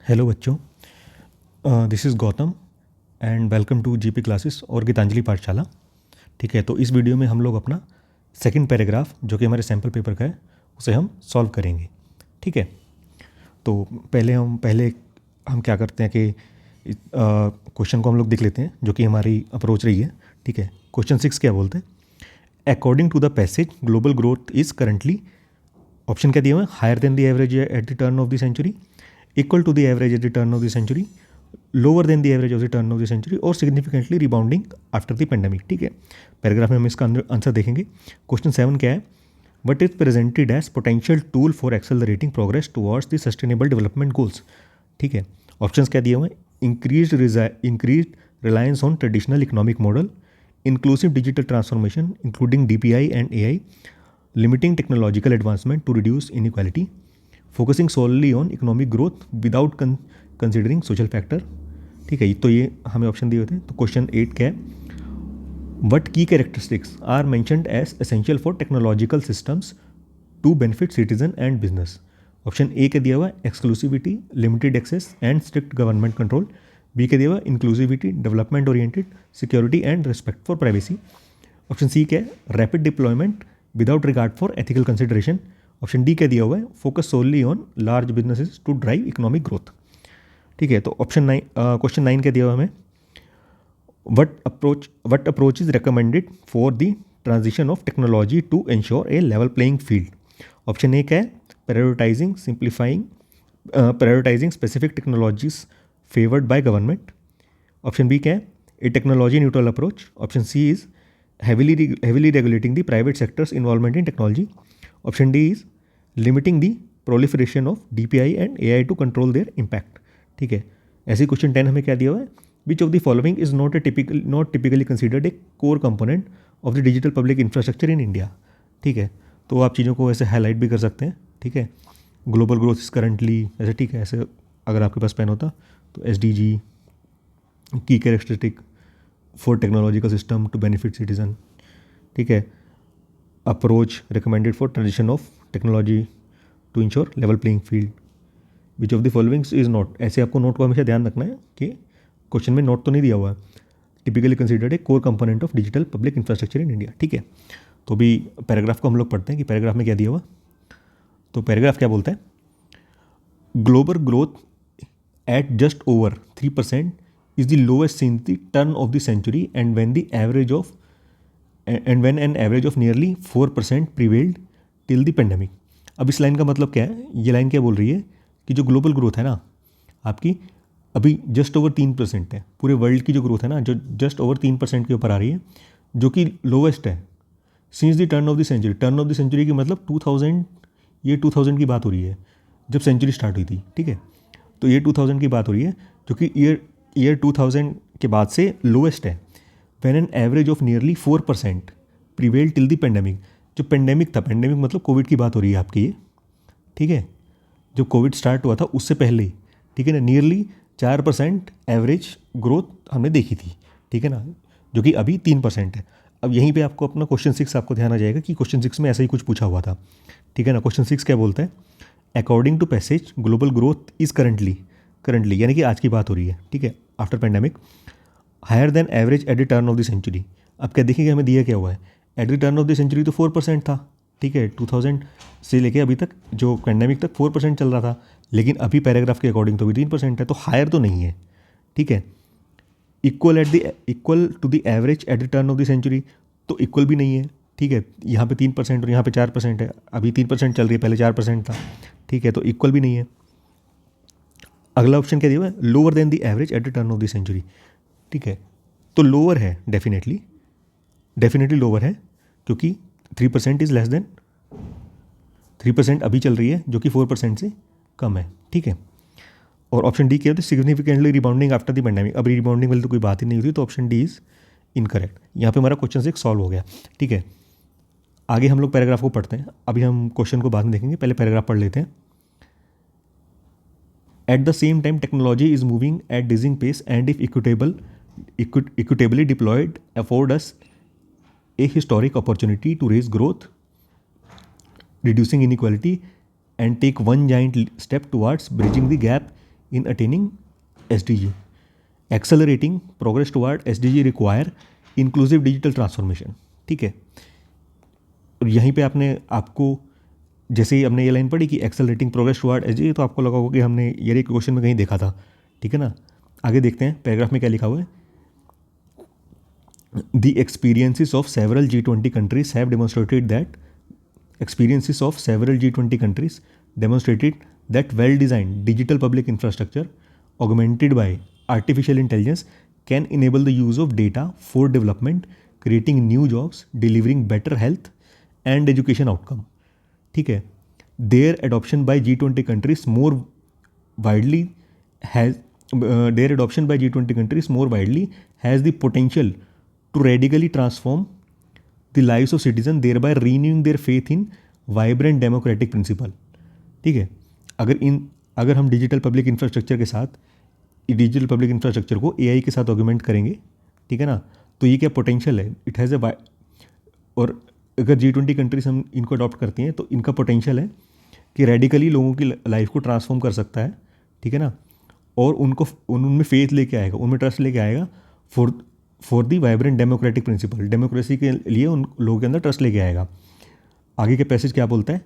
Hello बच्चों, this is Gautam and welcome to GP classes और गीतांजलि पाठशाला। ठीक है, तो इस वीडियो में हम लोग अपना सेकंड पैराग्राफ जो कि हमारे सैम्पल पेपर का है उसे हम सॉल्व करेंगे। ठीक है, तो पहले हम क्या करते हैं कि क्वेश्चन को हम लोग देख लेते हैं जो कि हमारी अप्रोच रही है। ठीक है, क्वेश्चन 6 क्या बोलते हैं? According to the passage global growth is currently, option क्या दिए हुए हैं? Higher than the average at the turn of the century, equal to the average at the turn of the century, lower than the average of the turn of the century और significantly rebounding after the pandemic। ठीक है, paragraph में हम इसका answer देखेंगे। Question 7 क्या है? What is presented as potential tool for accelerating progress towards the sustainable development goals. ठीक है, ऑप्शंस क्या दिए हुए हैं? Increase reliance on traditional economic model, inclusive digital transformation including DPI and AI, limiting technological advancement to reduce inequality, focusing solely on economic growth without considering social factor. ठीक है, तो ये हमें ऑप्शन दिए होते हैं। तो क्वेश्चन 8 क्या है? What key characteristics are mentioned as essential for technological systems to benefit citizen and business. Option A के दिया हुआ exclusivity, limited access and strict government control. B के दिया हुआ inclusivity, development oriented, security and respect for privacy. Option C क्या है? Rapid deployment without regard for ethical consideration. Option D क्या दिया हुआ है? Focus solely on large businesses to drive economic growth. ठीक है, तो क्वेश्चन 9 क्या दिया हुआ हमें? What approach is recommended for the transition of technology to ensure a level playing field. Option A क्या है? Prioritising specific technologies favoured by government. Option B क्या है? A technology neutral approach. Option C is heavily regulating the private sector's involvement in technology. Option D is limiting the proliferation of DPI and AI to control their impact. ठीक है, ऐसे question 10 हमें क्या दिया हुआ है? विच of the following is not typically considered a core component of the digital public infrastructure in India. ठीक है, तो आप चीज़ों को ऐसे हाईलाइट भी कर सकते हैं। ठीक है, ग्लोबल ग्रोथ इज करंटली ऐसे। ठीक है, ऐसे अगर आपके पास पेन होता तो SDG की characteristic for technological system to benefit citizen. ठीक है, approach recommended for transition of technology to ensure level playing field. Which of the followings is not, ऐसे आपको नोट को हमेशा ध्यान रखना है कि क्वेश्चन में नोट तो नहीं दिया हुआ है। Typically considered a core component of digital public infrastructure in India. ठीक है, तो अभी पैराग्राफ को हम लोग पढ़ते हैं कि पैराग्राफ में क्या दिया हुआ। तो पैराग्राफ क्या बोलता है? Global growth at just over 3% is the lowest since the turn of the century and when an average of nearly 4% prevailed till the pandemic। अब इस लाइन का मतलब क्या है? ये लाइन क्या बोल रही है कि जो ग्लोबल ग्रोथ है ना आपकी अभी जस्ट ओवर 3% है। पूरे वर्ल्ड की जो ग्रोथ है ना जो जस्ट ओवर 3% के ऊपर आ रही है, जो कि लोवेस्ट है since the turn of the century. Turn of the century की मतलब 2000, ये 2000 की बात हो रही है जब सेंचुरी स्टार्ट हुई थी। ठीक है, तो ये 2000 की बात हो रही है जो कि ईयर 2000 के बाद से लोएस्ट है। When an average of nearly 4% prevail till the pandemic. जो पेंडेमिक था, पेंडेमिक मतलब कोविड की बात हो रही है आपकी ये। ठीक है, जो कोविड स्टार्ट हुआ था उससे पहले, ठीक है ना, नियरली 4% एवरेज ग्रोथ हमने देखी थी। ठीक है ना, जो कि अभी 3% है। अब यहीं पे आपको अपना क्वेश्चन 6 आपको ध्यान आ जाएगा कि क्वेश्चन 6 में ऐसा ही कुछ पूछा हुआ था। ठीक है ना, क्वेश्चन 6 क्या बोलता है? According to passage global growth is currently यानी कि आज की बात हो रही है। ठीक है, after pandemic higher than average at the turn of the century. अब क्या देखिए हमें दिया क्या हुआ है? At the turn of the century तो 4% था। ठीक है, 2000 से लेके अभी तक जो पेंडेमिक तक 4% चल रहा था, लेकिन अभी पैराग्राफ के अकॉर्डिंग तो भी 3% है, तो हायर तो नहीं है। ठीक है, equal to the average at the turn of the century तो इक्वल भी नहीं है। ठीक है, यहाँ पे 3% और यहाँ पे 4% है। अभी 3% चल रही है, पहले 4% था। ठीक है, तो इक्वल भी नहीं है। अगला ऑप्शन क्या दिया हुआ है? Lower than the average at the turn of the century. ठीक है, तो लोअर है, डेफिनेटली लोअर है, क्योंकि 3% इज लेस देन 3% अभी चल रही है जो कि 4% से कम है। ठीक है, और ऑप्शन डी क्या होता है? Significantly rebounding after the pandemic. अभी रिबाउंडिंग वाली तो कोई बात ही नहीं होती, तो ऑप्शन डी इज इनकरेक्ट। यहाँ पे हमारा क्वेश्चन 6 सॉल्व हो गया। ठीक है, आगे हम लोग पैराग्राफ को पढ़ते हैं। अभी हम क्वेश्चन को बाद में देखेंगे, पहले पैराग्राफ पढ़ लेते हैं। At the same time, technology is moving at dizzying pace and if equitably deployed, afford us a historic opportunity to raise growth, reducing inequality and take one giant step towards bridging the gap in attaining SDG. Accelerating progress toward SDG require inclusive digital transformation. ठीक है, और यहीं पे आपको जैसे ही हमने ये line पढ़ी कि एक्सेलरेटिंग प्रोग्रेस टुवर्ड एसडीजी, तो आपको लगा होगा कि हमने ये क्वेश्चन में कहीं देखा था। ठीक है ना, आगे देखते हैं पैराग्राफ में क्या लिखा हुआ है। The experiences of several G20 countries have demonstrated that well-designed digital public infrastructure augmented by artificial intelligence can enable the use of data for development, creating new jobs, delivering better health and education outcome. ठीक है, their adoption by G20 countries more widely has the potential to radically transform the lives of citizens, thereby renewing their faith in vibrant democratic principle. ठीक है, अगर हम digital public infrastructure के साथ digital public infrastructure को AI के साथ augment करेंगे, ठीक है ना, तो ये क्या पोटेंशियल है, इट हैज़ और अगर G20 कंट्रीज हम इनको अडॉप्ट करती हैं तो इनका पोटेंशियल है कि रेडिकली लोगों की लाइफ को ट्रांसफॉर्म कर सकता है। ठीक है ना, और उनमें फेथ लेके आएगा, उनमें ट्रस्ट लेके आएगा for the vibrant democratic principle, democracy के लिए उन लोगों के अंदर ट्रस्ट लेके आएगा। आगे के पैसेज क्या बोलता है,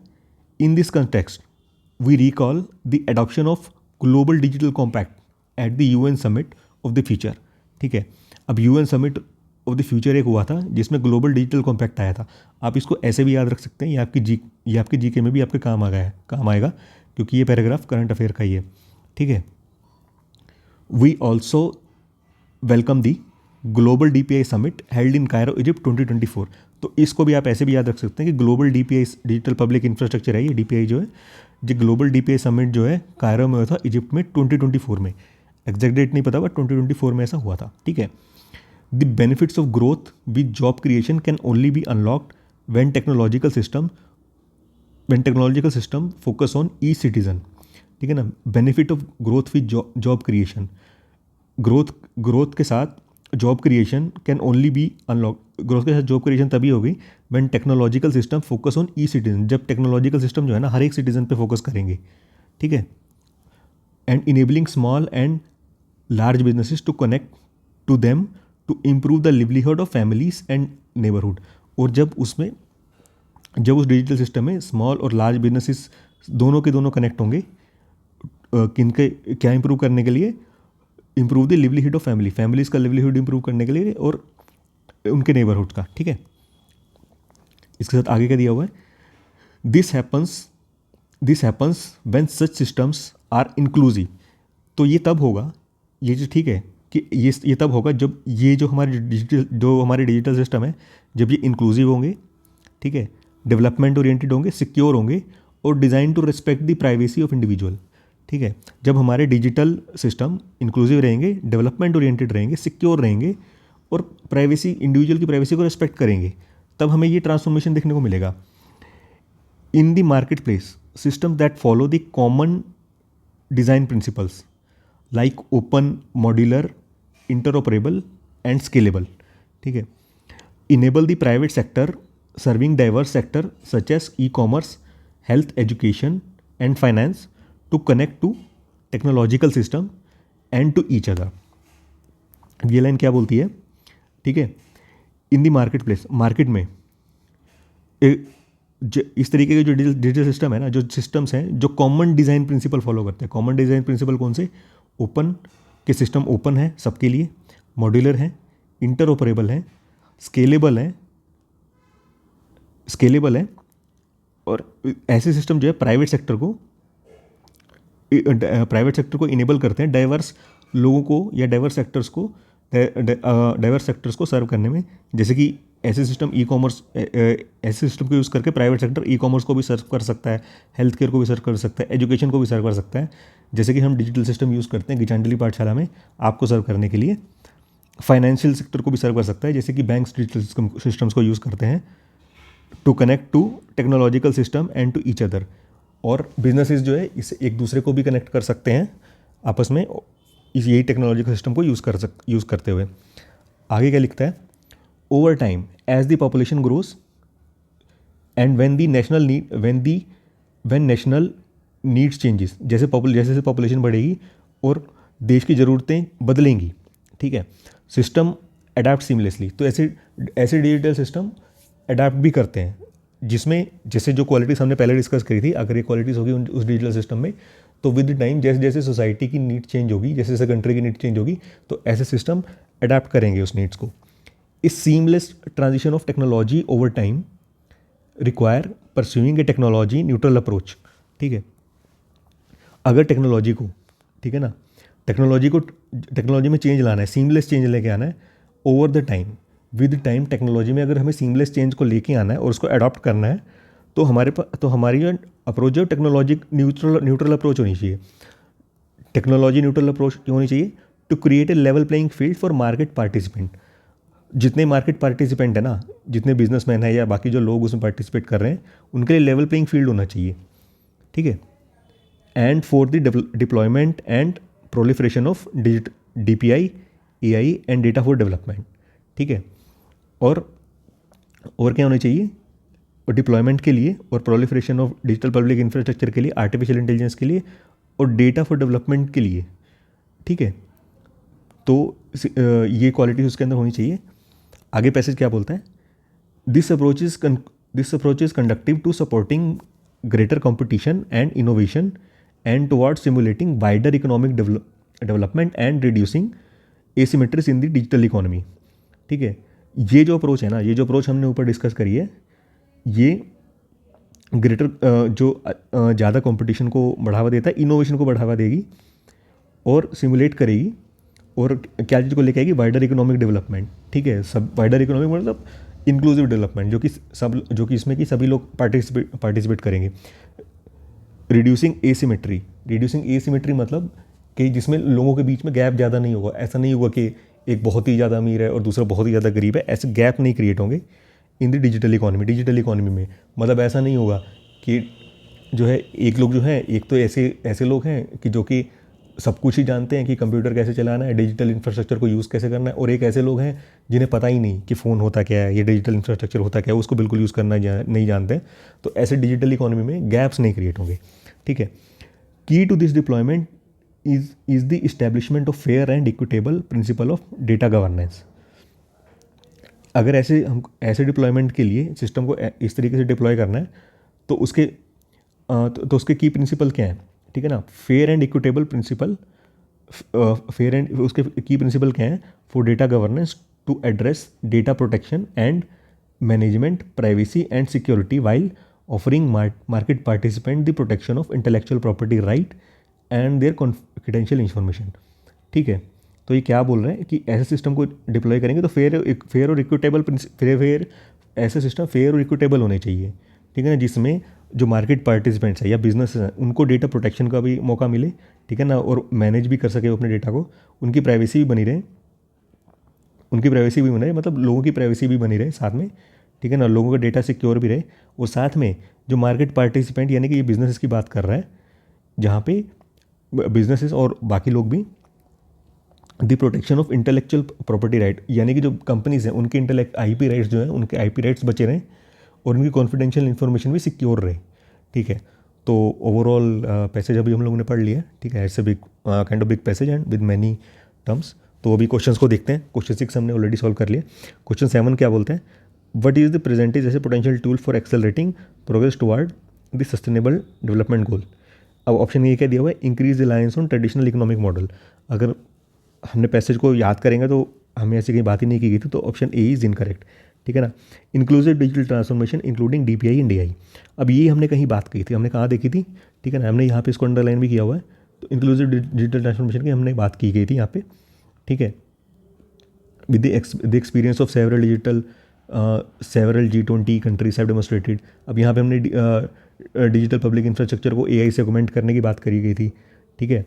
in this context we recall the adoption of global digital compact at the UN summit of the future. ठीक है, अब UN summit of the future एक हुआ था जिसमें ग्लोबल डिजिटल कॉम्पैक्ट आया था। आप इसको ऐसे भी याद रख सकते हैं, ये आपकी जीके में भी आपके काम आएगा क्योंकि ये पैराग्राफ करंट अफेयर का ही है। ठीक है, we also welcome the global DPI summit held in Cairo Egypt 2024। तो इसको भी आप ऐसे भी याद रख सकते हैं कि global DPI digital public infrastructure है, ये DPI जो है, जो ग्लोबल DPI समिट जो है कायरो में हुआ था इजिप्ट में 2024 में, एग्जैक्ट डेट नहीं पता बट 2024 में ऐसा हुआ था। ठीक है, the benefits of growth with job creation can only be unlocked when technological system focus on each citizen. ठीक है ना, benefit of growth with job creation, growth के साथ job creation can only be unlock, growth के साथ job creation तभी होगी when technological system focus on each citizen, जब टेक्नोलॉजिकल सिस्टम जो है ना हर एक सिटीजन पे फोकस करेंगे। ठीक है, and enabling small and large businesses to connect to them to improve the livelihood of families and neighbourhood. और जब उस डिजिटल सिस्टम में स्मॉल और लार्ज बिजनेसेस दोनों के दोनों कनेक्ट होंगे, किनके क्या इंप्रूव करने के लिए, improve the livelihood of families का लिवलीहुड इंप्रूव करने के लिए और उनके नेबरहुड का। ठीक है, इसके साथ आगे क्या दिया हुआ है, this happens when such systems are inclusive. तो ये तब होगा, ये जो ठीक है कि ये तब होगा जब ये जो हमारे डिजिटल सिस्टम है जब ये इंक्लूसिव होंगे, ठीक है, डेवलपमेंट ओरिएंटेड होंगे, सिक्योर होंगे और design to respect the privacy of individual. ठीक है, जब हमारे डिजिटल सिस्टम इंक्लूसिव रहेंगे, डेवलपमेंट ओरिएंटेड रहेंगे, सिक्योर रहेंगे और इंडिविजुअल की प्राइवेसी को रिस्पेक्ट करेंगे, तब हमें ये ट्रांसफॉर्मेशन देखने को मिलेगा। In the market place system that follow the common design principles like open, modular, interoperable and scalable. ठीक है, enable the private sector serving diverse sector such as e-commerce, health, education and finance to connect to technological system and to each other. ये line क्या बोलती है, ठीक है, in the market place, market में इस तरीके के जो डिजिटल सिस्टम है ना, जो सिस्टम्स हैं जो कॉमन डिज़ाइन प्रिंसिपल फॉलो करते हैं। कॉमन डिज़ाइन प्रिंसिपल कौन से, ओपन के सिस्टम ओपन है सबके लिए, मॉड्यूलर हैं, इंटरऑपरेबल हैं, स्केलेबल हैं और ऐसे सिस्टम जो है प्राइवेट सेक्टर को इनेबल करते हैं डाइवर्स लोगों को या डाइवर्स सेक्टर्स को सर्व करने में। जैसे कि ऐसे सिस्टम ऐसे सिस्टम को यूज़ करके प्राइवेट सेक्टर ई-कॉमर्स को भी सर्व कर सकता है, हेल्थ केयर को भी सर्व कर सकता है, एजुकेशन को भी सर्व कर सकता है। जैसे कि हम डिजिटल सिस्टम यूज़ करते हैं गीतांजलि पाठशाला में आपको सर्व करने के लिए, फाइनेंशियल सेक्टर को भी सर्व कर सकता है, जैसे कि बैंक्स डिजिटल सिस्टम्स को यूज़ करते हैं to connect to technological system and to each other. और बिजनेसेस जो है इसे एक दूसरे को भी कनेक्ट कर सकते हैं आपस में यही टेक्नोलॉजिकल सिस्टम को यूज़ करते हुए। आगे क्या लिखता है, over time as the population grows and when national needs changes, जैसे पॉपुलेशन बढ़ेगी और देश की ज़रूरतें बदलेंगी, ठीक है। सिस्टम अडाप्ट सीमलेसली, तो ऐसे ऐसे डिजिटल सिस्टम अडाप्ट भी करते हैं जिसमें जैसे जो क्वालिटीज़ हमने पहले डिस्कस करी थी, अगर ये क्वालिटीज़ होगी उस डिजिटल सिस्टम में, तो विद टाइम जैसे जैसे सोसाइटी की नीड चेंज होगी, जैसे जैसे कंट्री की नीड चेंज होगी, तो ऐसे सिस्टम अडाप्ट करेंगे उस नीड्स को। इस seamless transition of technology over time require pursuing A technology neutral approach, ठीक है। अगर टेक्नोलॉजी को, ठीक है ना, टेक्नोलॉजी में चेंज लाना है, सीमलेस चेंज लेके आना है over the time, with time technology में अगर हमें सीमलेस चेंज को लेके आना है और उसको अडॉप्ट करना है, तो हमारी जो अप्रोच है टेक्नोलॉजी न्यूट्रल अप्रोच होनी चाहिए। टेक्नोलॉजी न्यूट्रल अप्रोच क्यों होनी चाहिए? To create a level playing field for market participant. जितने मार्केट पार्टिसिपेंट है ना, जितने बिजनेसमैन है या बाकी जो लोग उसमें पार्टिसिपेट कर रहे हैं, उनके लिए लेवल प्लेइंग फील्ड होना चाहिए, ठीक है। And for the deployment and proliferation of DPI, AI and data for development, ठीक है। और क्या होना चाहिए? और डिप्लॉयमेंट के लिए और proliferation of digital public infrastructure के लिए, आर्टिफिशियल इंटेलिजेंस के लिए और डेटा फॉर डेवलपमेंट के लिए, ठीक है। तो ये क्वालिटी उसके अंदर होनी चाहिए। आगे पैसेज क्या बोलता है? This approach is conductive to supporting greater competition and innovation and towards stimulating wider economic development and reducing asymmetries in the digital economy, ठीक है। ये जो अप्रोच है ना, ये जो अप्रोच हमने ऊपर डिस्कस करी है, ये ग्रेटर ज़्यादा कंपटीशन को बढ़ावा देता है, इनोवेशन को बढ़ावा देगी और सिमुलेट करेगी, और क्या चीज़ को लेके आएगी? वाइडर इकोनॉमिक डेवलपमेंट, ठीक है। सब वाइडर इकोनॉमिक मतलब इंक्लूसिव डेवलपमेंट, जो कि इसमें कि सभी लोग पार्टिसिपेट करेंगे। रिड्यूसिंग एसिमेट्री मतलब कि जिसमें लोगों के बीच में गैप ज़्यादा नहीं होगा। ऐसा नहीं होगा कि एक बहुत ही ज़्यादा अमीर है और दूसरा बहुत ही ज़्यादा गरीब है, ऐसे गैप नहीं क्रिएट होंगे इन द डिजिटल इकोनॉमी में। मतलब ऐसा नहीं होगा कि जो है एक लोग जो है, एक तो ऐसे लोग हैं कि जो कि सब कुछ ही जानते हैं कि कंप्यूटर कैसे चलाना है, डिजिटल इंफ्रास्ट्रक्चर को यूज़ कैसे करना है, और एक ऐसे लोग हैं जिन्हें पता ही नहीं कि फ़ोन होता क्या है, ये डिजिटल इंफ्रास्ट्रक्चर होता क्या है, उसको बिल्कुल यूज़ करना नहीं जानते हैं। तो ऐसे डिजिटल इकोनॉमी में गैप्स नहीं क्रिएट होंगे, ठीक है। Key to this deployment is the establishment of fair and equitable principle of data governance. अगर ऐसे डिप्लॉयमेंट के लिए सिस्टम को इस तरीके से डिप्लॉय करना है, तो उसके की प्रिंसिपल क्या हैं, ठीक है ना? फेयर एंड इक्विटेबल प्रिंसिपल, उसके की प्रिंसिपल क्या हैं? For data governance to address data protection and management, privacy and security while offering market participant the protection of intellectual property right and their confidential information, ठीक है। तो ये क्या बोल रहे हैं कि ऐसे सिस्टम को डिप्लॉय करेंगे तो फेयर और इक्विटेबल, ऐसे सिस्टम फेयर और इक्विटेबल होने चाहिए, ठीक है ना, जिसमें जो मार्केट पार्टिसिपेंट्स है या बिजनेस हैं उनको डेटा प्रोटेक्शन का भी मौका मिले, ठीक है ना, और मैनेज भी कर सके अपने डेटा को, उनकी प्राइवेसी भी बनी रहे, मतलब लोगों की प्राइवेसी भी बनी रहे साथ में, ठीक है ना, लोगों का डेटा सिक्योर भी रहे, और साथ में जो मार्केट पार्टिसिपेंट यानी कि ये बिजनेसेस की बात कर रहा है, जहाँ पे बिजनेसेस और बाकी लोग भी the protection of intellectual property right, यानी कि जो कंपनीज हैं उनके IP राइट्स जो हैं, उनके IP राइट्स बचे रहें और उनकी कॉन्फिडेंशियल इन्फॉर्मेशन भी सिक्योर रहे, ठीक है। तो ओवरऑल पैसेज अभी हम लोगों ने पढ़ लिया, ठीक है। It's a big kind of big passage and with many terms. तो अभी क्वेश्चंस को देखते हैं। क्वेश्चन 6 हमने ऑलरेडी सॉल्व कर लिया। क्वेश्चन 7 क्या बोलते हैं? What is the presented as a potential tool for accelerating progress toward the sustainable development goal. अब ऑप्शन ये क्या दिया हुआ है? Increase reliance on traditional economic model. अगर हमने पैसेज को याद करेंगे तो हमें ऐसी कहीं बात ही नहीं की गई थी, तो ऑप्शन ए इज़ इनकरेक्ट, ठीक है ना। Inclusive digital transformation including DPI and AI। अब ये हमने कहीं बात की थी, हमने कहाँ देखी थी, ठीक है ना, हमने यहाँ पे इसको अंडरलाइन भी किया हुआ है। तो इंक्लूसिव डिजिटल ट्रांसफॉर्मेशन की हमने बात की गई थी यहाँ पे, ठीक है। With the experience of several G20 countries have demonstrated. अब यहाँ पे हमने डिजिटल पब्लिक इंफ्रास्ट्रक्चर को AI से ऑगमेंट करने की बात करी गई थी, ठीक है।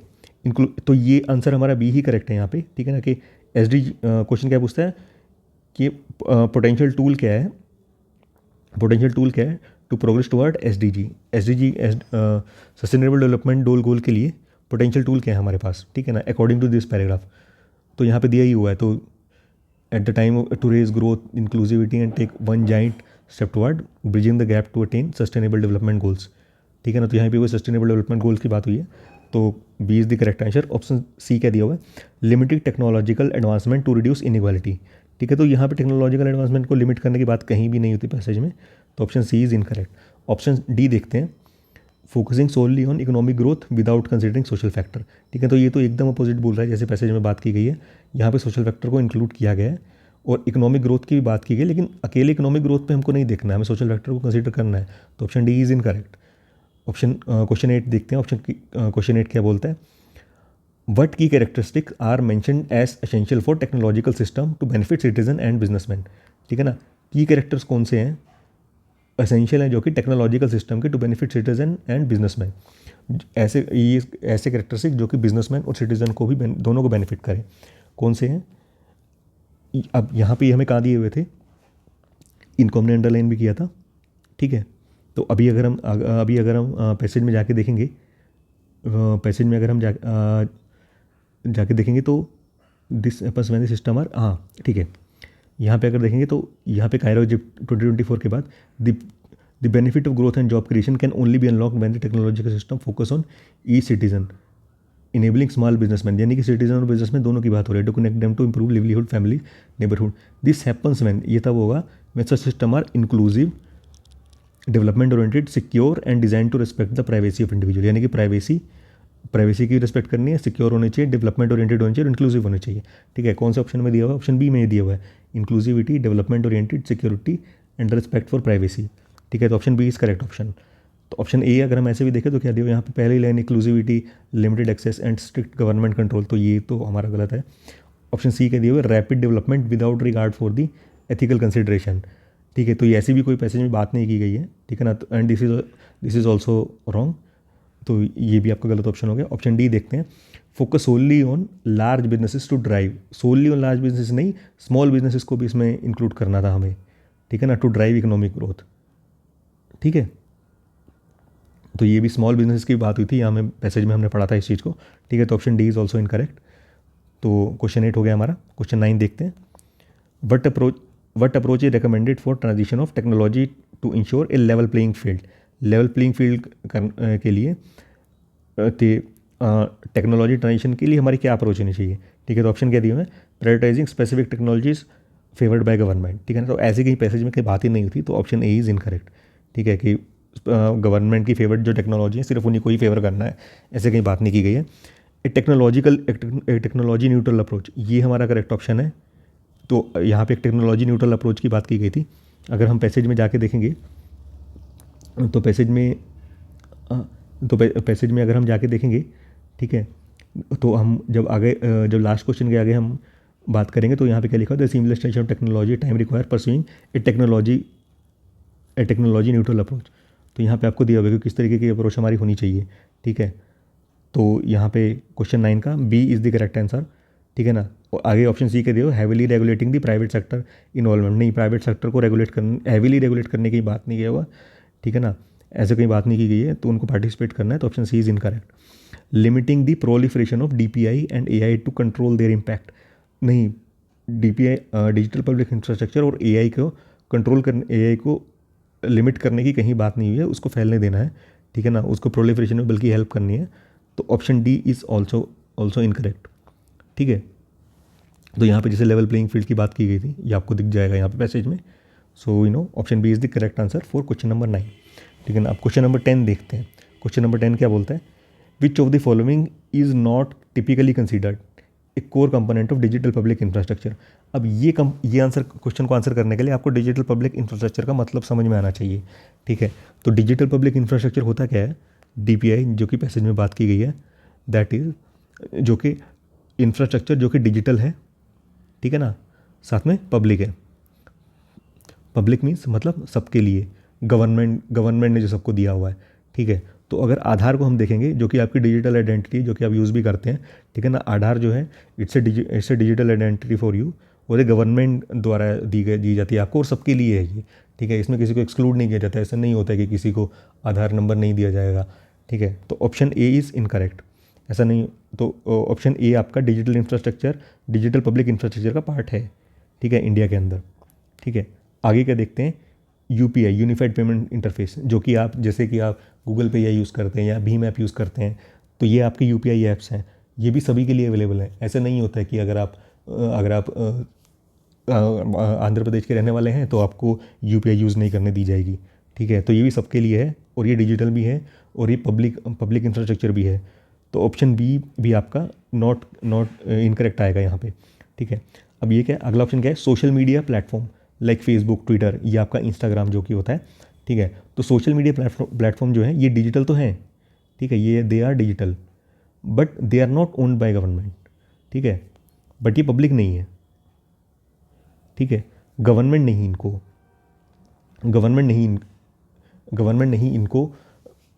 तो ये आंसर हमारा बी ही करेक्ट है यहाँ पे, ठीक है ना, कि SDG क्वेश्चन क्या पूछता है कि पोटेंशियल टूल क्या है to progress toward SDG sustainable development goal के लिए पोटेंशियल टूल क्या है हमारे पास, ठीक है ना, अकॉर्डिंग टू दिस पैराग्राफ। तो यहाँ पे दिया ही हुआ है। तो at the time to raise growth inclusivity and take one giant step toward bridging the gap to attain sustainable development goals, ठीक है ना। तो यहाँ पे वो सस्टेनेबल डेवलपमेंट गोल्स की बात हुई है। तो B is the correct answer. Option C क्या दिया हुआ है, limited technological advancement to reduce inequality. ठीक है, तो यहाँ पे टेक्नोलॉजिकल एडवांसमेंट को लिमिट करने की बात कहीं भी नहीं होती पैसेज में, तो option C is incorrect. Option D देखते हैं, focusing solely on economic growth without considering social factor. ठीक है, तो ये तो एकदम अपोजिट बोल रहा है जैसे पैसेज में बात की गई है। यहाँ पे सोशल फैक्टर को इंक्लूड किया गया है और इकोनॉमिक ग्रोथ की भी बात की गई, लेकिन अकेले इकोनॉमिक ग्रोथ पे हमको नहीं देखना है, हमें सोशल फैक्टर को कंसिडर करना है, तो option D is incorrect. Option question 8 देखते हैं, क्वेश्चन 8 क्या बोलता है, what key characteristic are mentioned as essential for technological system to benefit citizen and businessman. ठीक है ना, की कैरेक्टर्स कौन से हैं, एसेंशियल हैं जो कि टेक्नोलॉजिकल सिस्टम के to benefit citizen and businessman, ऐसे कैरेक्टरिस्टिक जो कि बिजनेसमैन और सिटीजन को भी दोनों को बेनिफिट करें, कौन से हैं। अब यहाँ पे हमें कहाँ दिए हुए थे, इनको हमने अंडरलाइन भी किया था। ठीक है, तो अभी अगर हम पैसेज में जाके देखेंगे, पैसेज में अगर हम जाके देखेंगे तो this apples when the system are, हाँ ठीक है, यहाँ पे अगर देखेंगे तो यहाँ पे कायरो इजिप्ट 2024 के बाद the benefit of growth and job creation can only be unlocked when the technological system focus on each citizen enabling small businessman, यानी कि सिटीजन और बिजनेसमैन दोनों की बात हो रही है, to connect them to improve livelihood family neighbourhood. This happens when, ये तब होगा when such system are inclusive, development oriented, secure and design to respect the privacy of individual, यानी कि प्राइवेसी की रिस्पेक्ट करनी है, सिक्योर होने चाहिए, डेवलपमेंट ओरिएंटेड होने चाहिए, इंक्लूसिव होने चाहिए। ठीक है, कौन से ऑप्शन में दिया हुआ है, ऑप्शन बी में दिया हुआ है, inclusivity, development oriented, security and respect for privacy. ठीक है, तो option B is correct option. तो ऑप्शन ए अगर हम ऐसे भी देखें तो क्या दिया हुआ है यहाँ पे, पहली line inclusivity, limited access and strict government control, तो ये तो हमारा गलत है। ऑप्शन सी क्या दिया हुआ है, rapid development without regard for the ethical consideration. ठीक है, तो ये ऐसी भी कोई पैसेज में बात नहीं की गई है। ठीक है ना, तो and this is also wrong, तो ये भी आपका गलत ऑप्शन हो गया। ऑप्शन डी देखते हैं, focus solely on large businesses to drive, solely on large businesses नहीं, स्मॉल बिजनेसेस को भी इसमें इंक्लूड करना था हमें। ठीक है ना, टू ड्राइव इकोनॉमिक ग्रोथ। ठीक है, तो ये भी स्मॉल बिजनेस की बात हुई थी, यहाँ में पैसेज में हमने पढ़ा था इस चीज़ को। ठीक है, तो option D is also incorrect. तो क्वेश्चन 8 हो गया हमारा। क्वेश्चन 9 देखते हैं, what approach is recommended for transition of technology to ensure a level playing field. Level playing field के लिए टेक्नोलॉजी ट्रांजिशन के लिए हमारी क्या अप्रोच होनी चाहिए। ठीक है, तो ऑप्शन क्या दिए हुए हैं, prioritising specific technologies favoured by government. ठीक है ना, तो ऐसे कहीं पैसेज में कहीं बात ही नहीं होती, तो ऑप्शन ए इज़ इनकरेक्ट। ठीक है, कि गवर्नमेंट की फेवरेट जो टेक्नोलॉजी है सिर्फ उन्हीं को ही फेवर करना है, ऐसे कहीं बात नहीं की गई है। टेक्नोलॉजी न्यूट्रल अप्रोच, ये हमारा करेक्ट ऑप्शन है। तो यहाँ पे एक टेक्नोलॉजी न्यूट्रल अप्रोच की बात की गई थी। अगर हम पैसेज में जाके देखेंगे तो पैसेज में अगर हम जाके देखेंगे, ठीक है, तो हम जब लास्ट क्वेश्चन के आगे हम बात करेंगे तो यहाँ पे क्या लिखा है, the seamless transition of technology time require pursuing A technology neutral approach. तो यहाँ पे आपको दिया हुआ है कि किस तरीके की अप्रोच हमारी होनी चाहिए। ठीक है, तो यहाँ पे क्वेश्चन 9 का B is the correct answer. ठीक है ना, और आगे ऑप्शन सी के दिए heavily regulating the private sector involvement, नहीं, प्राइवेट सेक्टर को हैविली रेगुलेट करने की बात नहीं किया हुआ। ठीक है ना, ऐसे कहीं बात नहीं की गई है, तो उनको पार्टिसिपेट करना है, तो option C is incorrect. Limiting the proliferation of DPI and AI to control their impact, नहीं, DPI डिजिटल पब्लिक इंफ्रास्ट्रक्चर और AI को कंट्रोल करने, AI को लिमिट करने की कहीं बात नहीं हुई है, उसको फैलने देना है। ठीक है ना, उसको प्रोलिफरेशन में बल्कि हेल्प करनी है, तो option D is also incorrect. ठीक है, तो यहाँ पे जैसे लेवल प्लेइंग फील्ड की बात की गई थी, ये आपको दिख जाएगा यहाँ पे पैसेज में। So option B is the correct answer for question number 9। ठीक है ना, अब क्वेश्चन नंबर 10 देखते हैं। क्वेश्चन नंबर 10 क्या बोलता है, विच of the following is not typically considered a core component of digital public infrastructure. अब ये आंसर, क्वेश्चन को आंसर करने के लिए आपको डिजिटल पब्लिक इंफ्रास्ट्रक्चर का मतलब समझ में आना चाहिए। ठीक है, तो डिजिटल पब्लिक इंफ्रास्ट्रक्चर होता क्या है, DPI जो कि पैसेज में बात की गई है, दैट इज़ जो कि इंफ्रास्ट्रक्चर जो कि डिजिटल है। ठीक है ना, साथ में पब्लिक है। पब्लिक मीन्स मतलब सबके लिए, गवर्नमेंट ने जो सबको दिया हुआ है। ठीक है, तो अगर आधार को हम देखेंगे जो कि आपकी डिजिटल आइडेंटिटी जो कि आप यूज़ भी करते हैं। ठीक है ना, आधार जो है it's a digital identity for you, और ये गवर्नमेंट द्वारा दी जाती है आपको, और सबके लिए है ये। ठीक है, इसमें किसी को एक्सक्लूड नहीं किया जाता है, ऐसा नहीं होता है कि किसी को आधार नंबर नहीं दिया जाएगा। ठीक है, तो ऑप्शन ए इज़ इनकरेक्ट, ऐसा नहीं, तो ऑप्शन ए आपका digital infrastructure, digital public infrastructure का पार्ट है। ठीक है, इंडिया के अंदर। ठीक है, आगे क्या देखते हैं, UPI यूनिफाइड पेमेंट इंटरफेस, जो कि आप जैसे कि आप गूगल पे या यूज़ करते हैं या भीम ऐप यूज़ करते हैं, तो ये आपके यूपीआई ऐप्स हैं, ये भी सभी के लिए अवेलेबल है। ऐसे नहीं होता है कि अगर आप आंध्र प्रदेश के रहने वाले हैं तो आपको यूपीआई यूज़ नहीं करने दी जाएगी, ठीक है। तो ये भी सबके लिए है और ये डिजिटल भी है और ये पब्लिक इंफ्रास्ट्रक्चर भी है। तो ऑप्शन बी भी आपका नॉट इनकरेक्ट आएगा यहाँ पे, ठीक है। अब ये क्या, अगला ऑप्शन क्या है, social media platform like Facebook, Twitter या आपका इंस्टाग्राम जो कि होता है, ठीक है। तो सोशल मीडिया प्लेटफॉर्म जो है ये डिजिटल तो हैं, ठीक है, ये they are digital but they are not owned by government, ठीक है। बट ये पब्लिक नहीं है, ठीक है। गवर्नमेंट नहीं इनको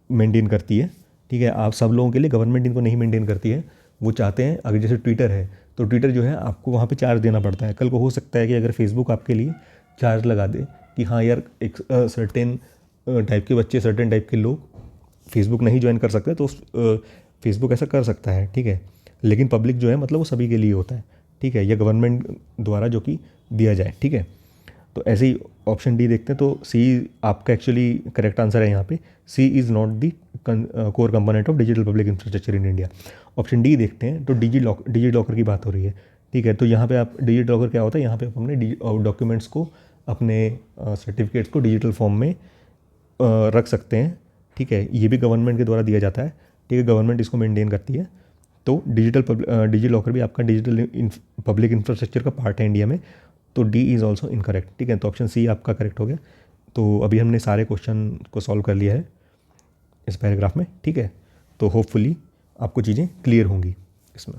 मेंटेन करती है, ठीक है। आप सब लोगों के लिए गवर्नमेंट इनको नहीं मेंटेन करती है। वो चाहते हैं, अगर जैसे ट्विटर है तो ट्विटर जो है आपको वहाँ पे चार्ज देना पड़ता है। कल को हो सकता है कि अगर फेसबुक आपके लिए चार्ज लगा दे कि हाँ यार एक सर्टेन टाइप के बच्चे, सर्टेन टाइप के लोग फेसबुक नहीं ज्वाइन कर सकते, तो फेसबुक ऐसा कर सकता है, ठीक है। लेकिन पब्लिक जो है मतलब वो सभी के लिए होता है, ठीक है, या गवर्नमेंट द्वारा जो कि दिया जाए, ठीक है। तो ऐसे ही ऑप्शन डी देखते हैं, तो सी आपका एक्चुअली करेक्ट आंसर है यहाँ पे। C is not the core component of digital public infrastructure in India. Option D देखते हैं, तो डिजी लॉकर की बात हो रही है, ठीक है। तो यहाँ पे आप डिजी लॉकर क्या होता है, यहाँ पे आप अपने डॉक्यूमेंट्स को, अपने सर्टिफिकेट्स को डिजिटल फॉर्म में रख सकते हैं, ठीक है। ये भी गवर्नमेंट के द्वारा दिया जाता है, ठीक है, गवर्नमेंट इसको मेंटेन करती है। तो डिजी लॉकर भी आपका डिजिटल पब्लिक इंफ्रास्ट्रक्चर का पार्ट है इंडिया में। तो डी इज़ ऑल्सो इनकरेक्ट, ठीक है। तो ऑप्शन सी आपका करेक्ट हो गया। तो अभी हमने सारे क्वेश्चन को सॉल्व कर लिया है इस पैराग्राफ में, ठीक है। तो होपफुली आपको चीज़ें क्लियर होंगी इसमें।